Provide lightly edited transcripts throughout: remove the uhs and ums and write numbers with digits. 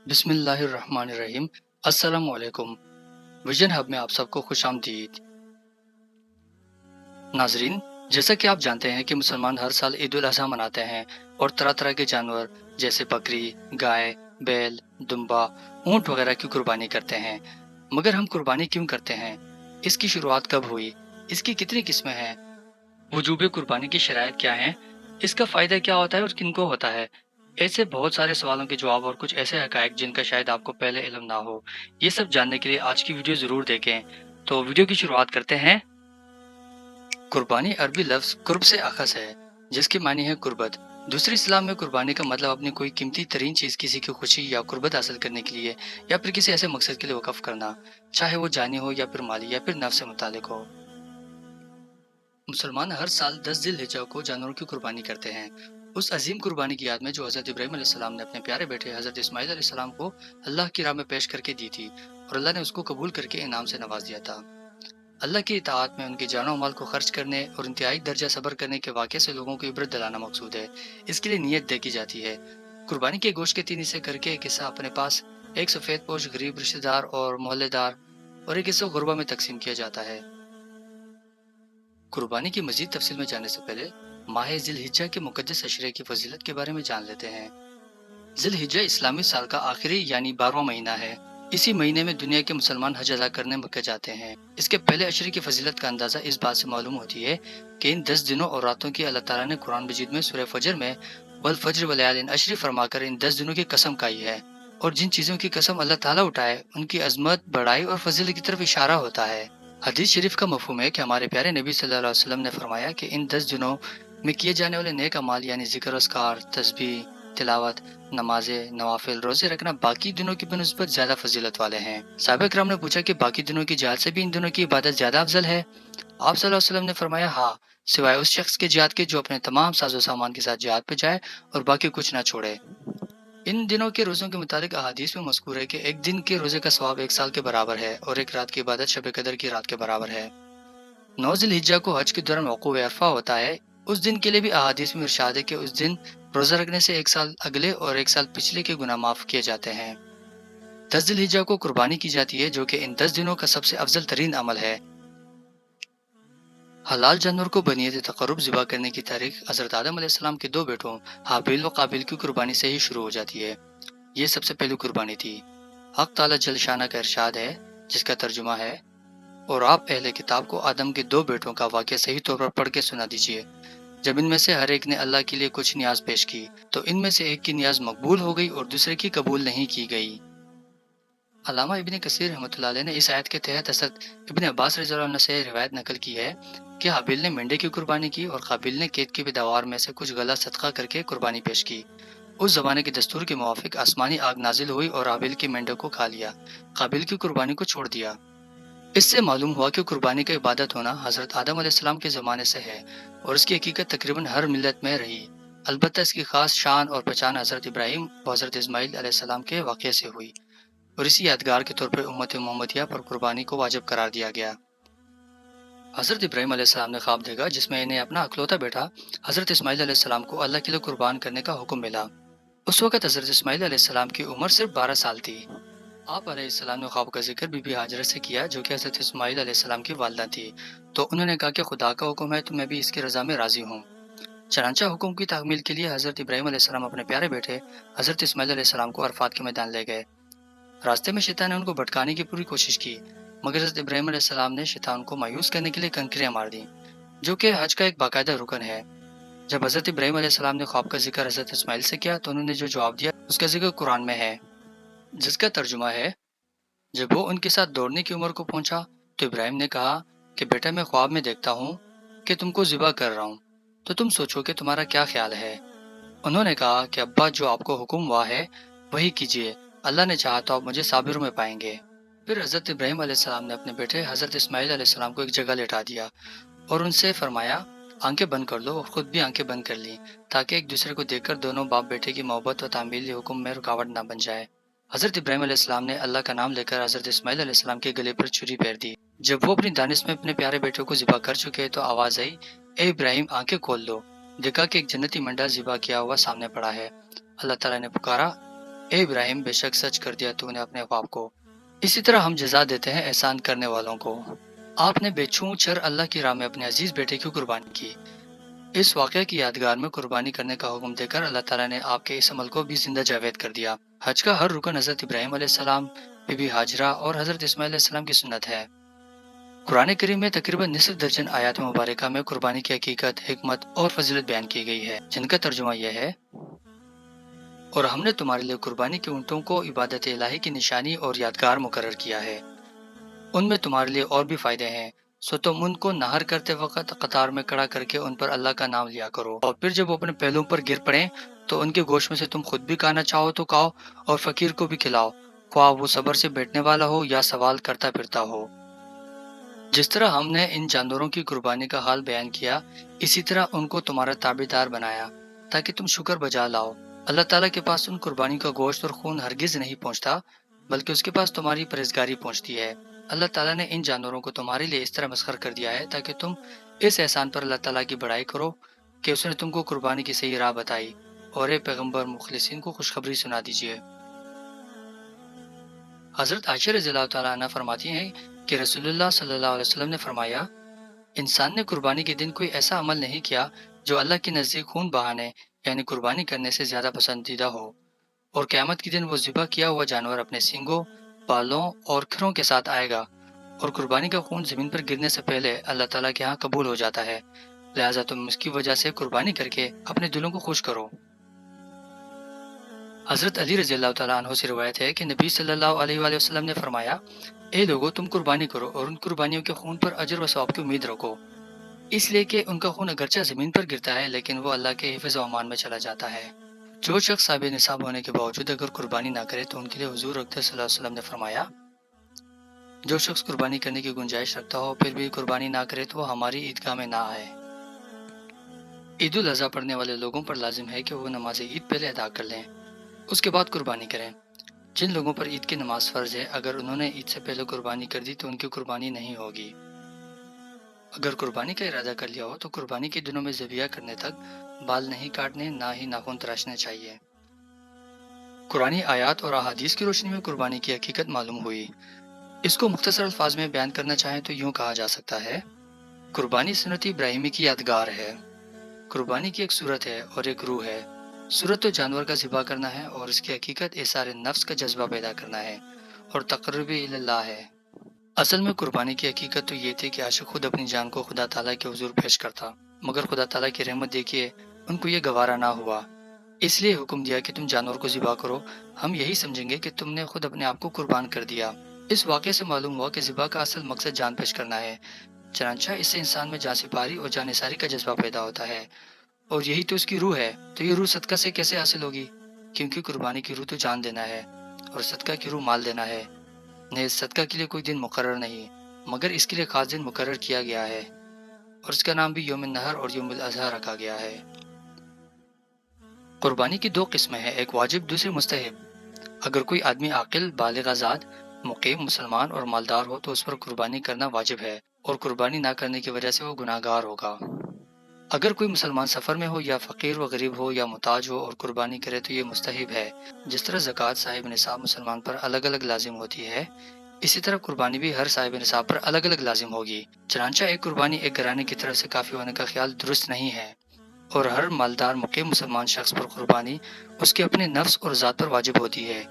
بسم اللہ الرحمن الرحیم۔ السلام علیکم۔ ویژن ہب میں آپ سب کو خوش آمدید۔ ناظرین، جیسا کہ آپ جانتے ہیں کہ مسلمان ہر سال عید الاضحیٰ مناتے ہیں اور طرح طرح کے جانور جیسے بکری، گائے، بیل، دمبا، اونٹ وغیرہ کی قربانی کرتے ہیں۔ مگر ہم قربانی کیوں کرتے ہیں؟ اس کی شروعات کب ہوئی؟ اس کی کتنی قسمیں ہیں؟ وجوب قربانی کی شرائط کیا ہیں؟ اس کا فائدہ کیا ہوتا ہے اور کن کو ہوتا ہے؟ ایسے بہت سارے سوالوں کے جواب اور کچھ ایسے حقائق جن کا شاید آپ کو پہلے علم نہ ہو، یہ سب جاننے کے لیے آج کی ویڈیو ضرور دیکھیں۔ تو ویڈیو کی شروعات کرتے ہیں۔ قربانی عربی لفظ قرب سے اخذ ہے، جس کی معنی ہے قربت۔ دوسری اصطلاح میں قربانی کا مطلب اپنی کوئی قیمتی ترین چیز کسی کی خوشی یا قربت حاصل کرنے کے لیے یا پھر کسی ایسے مقصد کے لیے وقف کرنا، چاہے وہ جانی ہو یا پھر مالی یا پھر نفس سے متعلق ہو۔ مسلمان ہر سال 10 ذی الحجہ کو جانوروں کی قربانی کرتے ہیں، اس عظیم قربانی کی یاد میں جو حضرت ابراہیم علیہ السلام نے اپنے پیارے بیٹے حضرت اسماعیل علیہ السلام کو اللہ کی راہ میں پیش کر کے دی تھی اور اللہ نے اس کو قبول کر کے انعام سے نواز دیا تھا۔ اللہ کی اطاعت میں ان کی جان و مال کو خرچ کرنے اور انتہائی درجہ صبر کرنے کے واقعے سے لوگوں کو عبرت دلانا مقصود ہے۔ اس کے لیے نیت طے کی جاتی ہے۔ قربانی کے گوشت کے 3 حصے کر کے ایک حصہ اپنے پاس، ایک سفید پوش غریب رشتہ دار اور محلے دار اور ایک حصہ غربا میں تقسیم کیا جاتا ہے۔ قربانی کی مزید تفصیل میں جانے سے پہلے ماہ ذی الحجہ کے مقدس عشرے کی فضیلت کے بارے میں جان لیتے ہیں۔ ذی الحجہ اسلامی سال کا آخری یعنی 12واں مہینہ ہے۔ اسی مہینے میں دنیا کے مسلمان حج ادا کرنے مکہ جاتے ہیں۔ اس کے پہلے عشرے کی فضیلت کا اندازہ اس بات سے معلوم ہوتی ہے کہ ان 10 دنوں اور راتوں کی اللہ تعالیٰ نے قرآن مجید میں سورہ فجر میں والفجر ولیال عشر فرما کر ان 10 دنوں کی قسم کھائی ہے، اور جن چیزوں کی قسم اللہ تعالیٰ اٹھائے ان کی عظمت، بڑائی اور فضیلت کی طرف اشارہ ہوتا ہے۔ حدیث شریف کا مفہوم ہے کہ ہمارے پیارے نبی صلی اللہ علیہ وسلم نے فرمایا کہ ان 10 دنوں میں کیے جانے والے نیک اعمال یعنی ذکر اذکار، تسبیح، تلاوت، نمازیں، نوافل، روزے رکھنا باقی دنوں کی بنسبت زیادہ فضیلت والے ہیں۔ صحابہ کرام نے پوچھا کہ باقی دنوں کی جہاد سے بھی ان دنوں کی عبادت زیادہ افضل ہے؟ آپ صلی اللہ علیہ وسلم نے فرمایا ہاں، سوائے اس شخص کے جہاد کے جو اپنے تمام ساز و سامان کے ساتھ جہاد پہ جائے اور باقی کچھ نہ چھوڑے۔ ان دنوں کے روزوں کے متعلق احادیث میں مذکور ہے کہ ایک دن کے روزے کا ثواب 1 سال کے برابر ہے اور ایک رات کی عبادت شب قدر کی رات کے برابر ہے۔ 9 ذی الحجہ کو حج کے دوران وقوع عرفہ ہوتا ہے۔ اس دن کے لیے بھی احادیث میں ارشاد ہے کہ اس دن روزہ رکھنے سے 1 سال اگلے اور 1 سال پچھلے کے گناہ معاف کیے جاتے ہیں۔ 10 ذی الحجہ کو قربانی کی جاتی ہے جو کہ ان 10 دنوں کا سب سے افضل ترین عمل ہے۔ حلال جانور کو بنیاد تقرب ذبح کرنے کی تاریخ حضرت آدم علیہ السلام کے 2 بیٹوں حابیل و قابیل کی قربانی سے ہی شروع ہو جاتی ہے۔ یہ سب سے پہلی قربانی تھی۔ حق تعالیٰ جل شانہ کا ارشاد ہے، جس کا ترجمہ ہے، اور آپ اہل کتاب کو آدم کے 2 بیٹوں کا واقعہ صحیح طور پر پڑھ کے سنا دیجیے۔ جب ان میں سے ہر ایک نے اللہ کے لیے کچھ نیاز پیش کی تو ان میں سے ایک کی نیاز مقبول ہو گئی اور دوسرے کی قبول نہیں کی گئی۔ علامہ ابن کثیر رحمۃ اللہ علیہ نے اس آیت کے تحت حضرت ابن عباس رضی اللہ عنہ سے روایت نقل کی ہے کہ حابیل نے مینڈے کی قربانی کی اور قابیل نے کھیت کی پیداوار میں سے کچھ غلہ صدقہ کر کے قربانی پیش کی۔ اس زمانے کے دستور کے موافق آسمانی آگ نازل ہوئی اور حابیل کے مینڈے کو کھا لیا، قابیل کی قربانی کو چھوڑ دیا۔ اس سے معلوم ہوا کہ قربانی کا عبادت ہونا حضرت آدم علیہ السلام کے زمانے سے ہے اور اس کی حقیقت تقریباً ہر ملت میں رہی، البتہ اس کی خاص شان اور پہچان حضرت ابراہیم و حضرت اسماعیل علیہ السلام کے واقعے سے ہوئی، اور اسی یادگار کے طور پر امت محمدیہ پر قربانی کو واجب قرار دیا گیا۔ حضرت ابراہیم علیہ السلام نے خواب دیکھا جس میں انہیں اپنا اکلوتا بیٹا حضرت اسماعیل علیہ السلام کو اللہ کے لیے قربان کرنے کا حکم ملا۔ اس وقت حضرت اسماعیل علیہ السلام کی عمر صرف 12 سال تھی۔ آپ علیہ السلام نے خواب کا ذکر بی بی ہاجرہ سے کیا جو کہ حضرت اسماعیل علیہ السلام کی والدہ تھی، تو انہوں نے کہا کہ خدا کا حکم ہے تو میں بھی اس کی رضا میں راضی ہوں۔ چنانچہ حکم کی تعمیل کے لیے حضرت ابراہیم علیہ السلام اپنے پیارے بیٹے حضرت اسماعیل علیہ السلام کو عرفات کے میدان لے گئے۔ راستے میں شیطان نے ان کو بھٹکانے کی پوری کوشش کی، مگر حضرت ابراہیم علیہ السلام نے شیطان کو مایوس کرنے کے لیے کنکریاں مار دیں، جو کہ حج کا ایک باقاعدہ رکن ہے۔ جب حضرت ابراہیم علیہ السلام نے خواب کا ذکر حضرت اسماعیل سے کیا تو انہوں نے جو جواب دیا اس کا ذکر قرآن میں ہے، جس کا ترجمہ ہے، جب وہ ان کے ساتھ دوڑنے کی عمر کو پہنچا تو ابراہیم نے کہا کہ بیٹا میں خواب میں دیکھتا ہوں کہ تم کو ذبح کر رہا ہوں، تو تم سوچو کہ تمہارا کیا خیال ہے؟ انہوں نے کہا کہ ابا جو آپ کو حکم ہوا ہے وہی کیجیے، اللہ نے چاہا تو آپ مجھے صابروں میں پائیں گے۔ پھر حضرت ابراہیم علیہ السلام نے اپنے بیٹے حضرت اسماعیل علیہ السلام کو ایک جگہ لٹا دیا اور ان سے فرمایا آنکھیں بند کر لو، اور خود بھی آنکھیں بند کر لیں تاکہ ایک دوسرے کو دیکھ کر دونوں باپ بیٹے کی محبت و تعمیل حکم میں رکاوٹ نہ بن جائے۔ حضرت ابراہیم علیہ السلام نے اللہ کا نام لے کر حضرت اسماعیل علیہ السلام کے گلے پر چھری پھیر دی۔ جب وہ اپنی دانش میں اپنے پیارے بیٹے کو ذبح کر چکے تو آواز آئی، اے ابراہیم آنکھیں کھول دو۔ دیکھا کہ ایک جنتی منڈا ذبح کیا ہوا سامنے پڑا ہے۔ اللہ تعالیٰ نے پکارا، اے ابراہیم، بے شک سچ کر دیا تو نے اپنے خواب کو، اسی طرح ہم جزا دیتے ہیں احسان کرنے والوں کو۔ آپ نے بے چھو چر اللہ کی راہ میں اپنے عزیز بیٹے کی قربانی کی۔ اس واقعہ کی یادگار میں قربانی کرنے کا حکم دے کر اللہ تعالیٰ نے آپ کے اس عمل کو بھی زندہ جاوید کر دیا۔ حج کا ہر رکن حضرت ابراہیم علیہ السلام، بی بی ہاجرہ اور حضرت اسماعیل علیہ السلام کی سنت ہے۔ قرآن کریم میں تقریباً نصف درجن آیات مبارکہ میں قربانی کی حقیقت، حکمت اور فضیلت بیان کی گئی ہے، جن کا ترجمہ یہ ہے: اور ہم نے تمہارے لیے قربانی کے اونٹوں کو عبادت الہی کی نشانی اور یادگار مقرر کیا ہے، ان میں تمہارے لیے اور بھی فائدے ہیں، سو تم ان کو نہر کرتے وقت قطار میں کھڑا کر کے ان پر اللہ کا نام لیا کرو، اور پھر جب وہ اپنے پہلوؤں پر گر پڑیں تو ان کے گوشت میں سے تم خود بھی کھانا چاہو تو کھاؤ اور فقیر کو بھی کھلاؤ، خواہ وہ صبر سے بیٹھنے والا ہو یا سوال کرتا پھرتا ہو۔ جس طرح ہم نے ان جانوروں کی قربانی کا حال بیان کیا، اسی طرح ان کو تمہارا تابعدار بنایا تاکہ تم شکر بجا لاؤ۔ اللہ تعالیٰ کے پاس ان قربانی کا گوشت اور خون ہرگز نہیں پہنچتا، بلکہ اس کے پاس تمہاری پرہیزگاری پہنچتی ہے۔ اللہ تعالیٰ نے ان جانوروں کو تمہارے لیے اس طرح مسخر کر دیا ہے تاکہ تم اس احسان پر اللہ تعالیٰ کی بڑائی کرو کہ اس نے تم کو قربانی کی صحیح راہ بتائی، اور اے پیغمبر، مخلصین کو خوشخبری سنا دیجیے۔ حضرت عائشہ رضی اللہ تعالیٰ عنہ فرماتی ہیں کہ رسول اللہ صلی اللہ علیہ وسلم نے فرمایا، انسان نے قربانی کے دن کوئی ایسا عمل نہیں کیا جو اللہ کے نزدیک خون بہانے یعنی قربانی کرنے سے زیادہ پسندیدہ ہو، اور قیامت کے دن وہ ذبح کیا ہوا جانور اپنے سینگوں، بالوں اور کھروں کے ساتھ آئے گا، اور قربانی کا خون زمین پر گرنے سے پہلے اللہ تعالیٰ کے ہاں قبول ہو جاتا ہے، لہٰذا تم اس کی وجہ سے قربانی کر کے اپنے دلوں کو خوش کرو۔ حضرت علی رضی اللہ تعالیٰ عنہ سے روایت ہے کہ نبی صلی اللہ علیہ وآلہ وسلم نے فرمایا، اے لوگو، تم قربانی کرو اور ان قربانیوں کے خون پر اجر و ثواب کی امید رکھو، اس لیے کہ ان کا خون اگرچہ زمین پر گرتا ہے لیکن وہ اللہ کے حفظ و امان میں چلا جاتا ہے۔ جو شخص صاحب نصاب ہونے کے باوجود اگر قربانی نہ کرے تو ان کے لیے حضور اقدس صلی اللہ علیہ وسلم نے فرمایا، جو شخص قربانی کرنے کی گنجائش رکھتا ہو پھر بھی قربانی نہ کرے تو وہ ہماری عیدگاہ میں نہ آئے۔ عید الاضحیٰ پڑھنے والے لوگوں پر لازم ہے کہ وہ نماز عید پہلے ادا کر لیں، اس کے بعد قربانی کریں۔ جن لوگوں پر عید کی نماز فرض ہے، اگر انہوں نے عید سے پہلے قربانی کر دی تو ان کی قربانی نہیں ہوگی۔ اگر قربانی کا ارادہ کر لیا ہو تو قربانی کے دنوں میں ذبیحہ کرنے تک بال نہیں کاٹنے، نہ ہی ناخن تراشنے چاہیے۔ قرآنی آیات اور احادیث کی روشنی میں قربانی کی حقیقت معلوم ہوئی۔ اس کو مختصر الفاظ میں بیان کرنا چاہیں تو یوں کہا جا سکتا ہے، قربانی سنت ابراہیمی کی یادگار ہے۔ قربانی کی ایک صورت ہے اور ایک روح ہے۔ صورت تو جانور کا ذبح کرنا ہے اور اس کی حقیقت اثار نفس کا جذبہ پیدا کرنا ہے اور تقرب اللہ ہے۔ اصل میں قربانی کی حقیقت تو یہ تھی کہ عاشق خود اپنی جان کو خدا تعالیٰ کے حضور پیش کرتا، مگر خدا تعالیٰ کی رحمت دیکھیے ان کو یہ گوارا نہ ہوا، اس لیے حکم دیا کہ تم جانور کو ذبح کرو، ہم یہی سمجھیں گے کہ تم نے خود اپنے آپ کو قربان کر دیا۔ اس واقعے سے معلوم ہوا کہ ذبح کا اصل مقصد جان پیش کرنا ہے، چنانچہ اس سے انسان میں جان سپاری اور جان نثاری کا جذبہ پیدا ہوتا ہے، اور یہی تو اس کی روح ہے۔ تو یہ روح صدقہ سے کیسے حاصل ہوگی؟ کیونکہ قربانی کی روح تو جان دینا ہے اور صدقہ کی روح مال دینا ہے۔ نیز صدقہ کے لیے کوئی دن مقرر نہیں، مگر اس کے لیے خاص دن مقرر کیا گیا ہے، اور اس کا نام بھی یوم النحر اور یوم الاضحیٰ رکھا گیا ہے۔ قربانی کی دو قسمیں ہیں، ایک واجب، دوسری مستحب۔ اگر کوئی آدمی عاقل، بالغ آزاد، مقیم، مسلمان اور مالدار ہو تو اس پر قربانی کرنا واجب ہے، اور قربانی نہ کرنے کی وجہ سے وہ گناہ گار ہوگا۔ اگر کوئی مسلمان سفر میں ہو یا فقیر و غریب ہو یا محتاج ہو اور قربانی کرے تو یہ مستحب ہے۔ جس طرح زکوٰۃ صاحب نصاب مسلمان پر الگ الگ لازم ہوتی ہے، اسی طرح قربانی بھی ہر صاحب نصاب پر الگ الگ لازم ہوگی۔ چنانچہ ایک قربانی ایک گھرانے کی طرف سے کافی ہونے کا خیال درست نہیں ہے، اور ہر مالدار مقیم مسلمان شخص پر قربانی اس کے اپنے نفس اور ذات پر واجب ہوتی ہے۔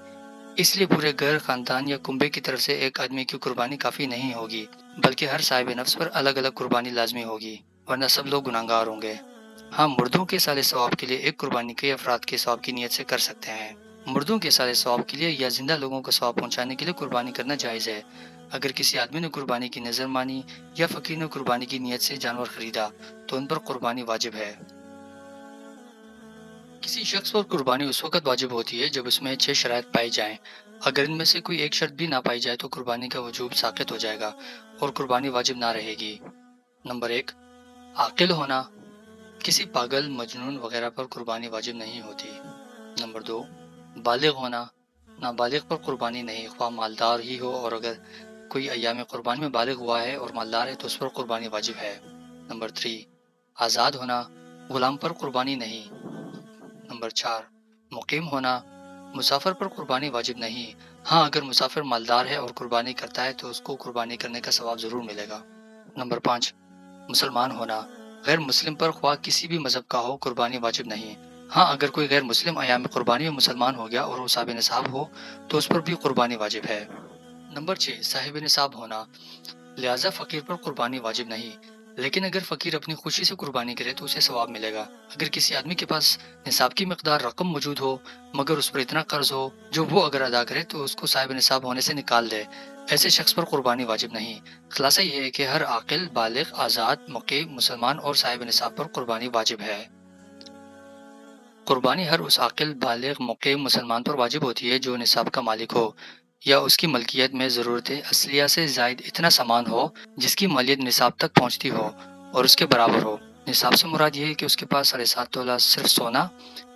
اس لیے پورے گھر، خاندان یا کنبے کی طرف سے ایک آدمی کی قربانی کافی نہیں ہوگی، بلکہ ہر صاحب نفس پر الگ الگ قربانی لازمی ہوگی، ورنہ سب لوگ گناہ گار ہوں گے۔ ہاں، مردوں کے سال ثواب کے لیے ایک قربانی کئی افراد کے ثواب کی نیت سے کر سکتے ہیں۔ مردوں کے سال ثواب کے لیے یا زندہ لوگوں کو ثواب پہنچانے کے لیے قربانی کرنا جائز ہے۔ اگر کسی آدمی نے قربانی کی نظر مانی یا فقیر نے قربانی کی نیت سے جانور خریدا تو ان پر قربانی واجب ہے۔ کسی شخص پر قربانی اس وقت واجب ہوتی ہے جب اس میں 6 شرائط پائی جائیں۔ اگر ان میں سے کوئی ایک شرط بھی نہ پائی جائے تو قربانی کا وجوب ساقط ہو جائے گا اور قربانی واجب نہ رہے گی۔ نمبر 1، عاقل ہونا۔ کسی پاگل، مجنون وغیرہ پر قربانی واجب نہیں ہوتی۔ نمبر 2، بالغ ہونا۔ نابالغ پر قربانی نہیں، خواہ مالدار ہی ہو، اور اگر کوئی ایام قربانی میں بالغ ہوا ہے اور مالدار ہے تو اس پر قربانی واجب ہے۔ نمبر 3، آزاد ہونا، غلام پر قربانی نہیں۔ نمبر 4، مقیم ہونا، مسافر پر قربانی واجب نہیں، ہاں اگر مسافر مالدار ہے اور قربانی کرتا ہے تو اس کو قربانی کرنے کا ثواب ضرور ملے گا۔ نمبر 5، مسلمان ہونا۔ غیر مسلم پر خواہ کسی بھی مذہب کا ہو قربانی واجب نہیں، ہاں اگر کوئی غیر مسلم ایام قربانی میں مسلمان ہو گیا اور وہ صاحب نصاب ہو تو اس پر بھی قربانی واجب ہے۔ نمبر 6، صاحب نصاب ہونا۔ لہذا فقیر پر قربانی واجب نہیں، لیکن اگر فقیر اپنی خوشی سے قربانی کرے تو اسے ثواب ملے گا۔ اگر کسی آدمی کے پاس نصاب کی مقدار رقم موجود ہو مگر اس پر اتنا قرض ہو جو وہ اگر ادا کرے تو اس کو صاحب نصاب ہونے سے نکال دے، ایسے شخص پر قربانی واجب نہیں۔ خلاصہ یہ ہے کہ ہر عاقل، بالغ، آزاد، مقیم، مسلمان اور صاحب نصاب پر قربانی واجب ہے۔ قربانی ہر اس عاقل، بالغ، مقیم مسلمان پر واجب ہوتی ہے جو نصاب کا مالک ہو یا اس کی ملکیت میں ضرورت اصلیہ سے زائد اتنا سامان ہو جس کی مالیت نصاب تک پہنچتی ہو اور اس کے برابر ہو۔ نصاب سے مراد یہ ہے کہ اس کے پاس 7.5 تولہ صرف سونا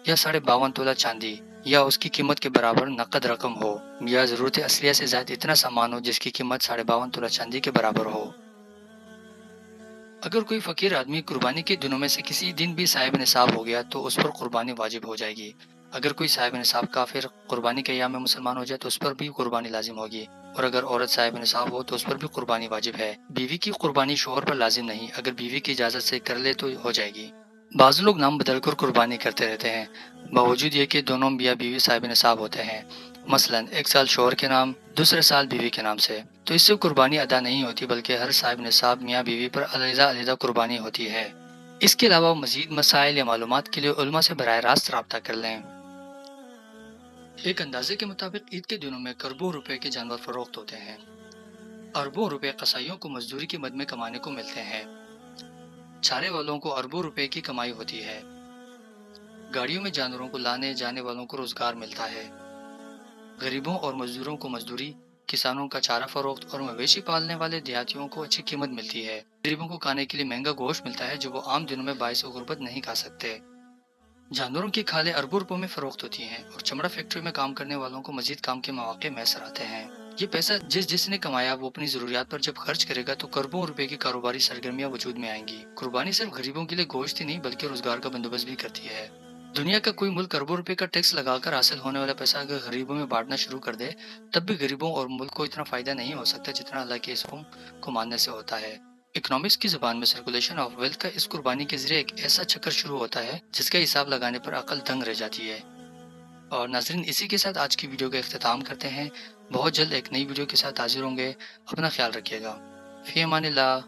یا 52.5 تولہ چاندی یا اس کی قیمت کے برابر نقد رقم ہو، یا ضرورت اصلیہ سے زائد اتنا سامان ہو جس کی قیمت 52.5 تولہ چاندی کے برابر ہو۔ اگر کوئی فقیر آدمی قربانی کے دنوں میں سے کسی دن بھی صاحب نصاب ہو گیا تو اس پر قربانی واجب ہو جائے گی۔ اگر کوئی صاحب نصاب کافر قربانی کے ایام میں مسلمان ہو جائے تو اس پر بھی قربانی لازم ہوگی، اور اگر عورت صاحب نصاب ہو تو اس پر بھی قربانی واجب ہے۔ بیوی کی قربانی شوہر پر لازم نہیں، اگر بیوی کی اجازت سے کر لے تو ہو جائے گی۔ بعض لوگ نام بدل کر قربانی کرتے رہتے ہیں باوجود یہ کہ دونوں میاں بیوی صاحب نصاب ہوتے ہیں، مثلا ایک سال شوہر کے نام، دوسرے سال بیوی کے نام سے، تو اس سے قربانی ادا نہیں ہوتی بلکہ ہر صاحب نصاب میاں بیوی پر علیحدہ علیحدہ قربانی ہوتی ہے۔ اس کے علاوہ مزید مسائل یا معلومات کے لیے علماء سے براہ راست رابطہ کر لیں۔ ایک اندازے کے مطابق عید کے دنوں میں کروڑوں روپے کے جانور فروخت ہوتے ہیں۔ اربوں روپے قصائیوں کو مزدوری کی مد میں کمانے کو ملتے ہیں۔ چارے والوں کو اربوں روپے کی کمائی ہوتی ہے۔ گاڑیوں میں جانوروں کو لانے جانے والوں کو روزگار ملتا ہے۔ غریبوں اور مزدوروں کو مزدوری، کسانوں کا چارہ فروخت اور مویشی پالنے والے دیہاتیوں کو اچھی قیمت ملتی ہے۔ غریبوں کو کھانے کے لیے مہنگا گوشت ملتا ہے جو وہ عام دنوں میں باعث غربت نہیں کھا سکتے۔ جانوروں کی کھالیں اربوں روپوں میں فروخت ہوتی ہیں اور چمڑا فیکٹری میں کام کرنے والوں کو مزید کام کے مواقع میسر آتے ہیں۔ یہ پیسہ جس نے کمایا وہ اپنی ضروریات پر جب خرچ کرے گا تو کروڑوں روپے کی کاروباری سرگرمیاں وجود میں آئیں گی۔ قربانی صرف غریبوں کے لیے گوشت ہی نہیں بلکہ روزگار کا بندوبست بھی کرتی ہے۔ دنیا کا کوئی ملک اربوں روپے کا ٹیکس لگا کر حاصل ہونے والا پیسہ اگر غریبوں میں بانٹنا شروع کر دے تب بھی غریبوں اور ملک کو اتنا فائدہ نہیں ہو سکتا جتنا اللہ کے اس حکم کو ماننے سے ہوتا ہے۔ اکنامکس کی زبان میں سرکولیشن آف ویلتھ کا اس قربانی کے ذریعے ایک ایسا چکر شروع ہوتا ہے جس کا حساب لگانے پر عقل دنگ رہ جاتی ہے۔ اور ناظرین، اسی کے ساتھ آج کی ویڈیو کا اختتام کرتے ہیں۔ بہت جلد ایک نئی ویڈیو کے ساتھ حاضر ہوں گے۔ اپنا خیال رکھیے گا۔ فی امان اللہ۔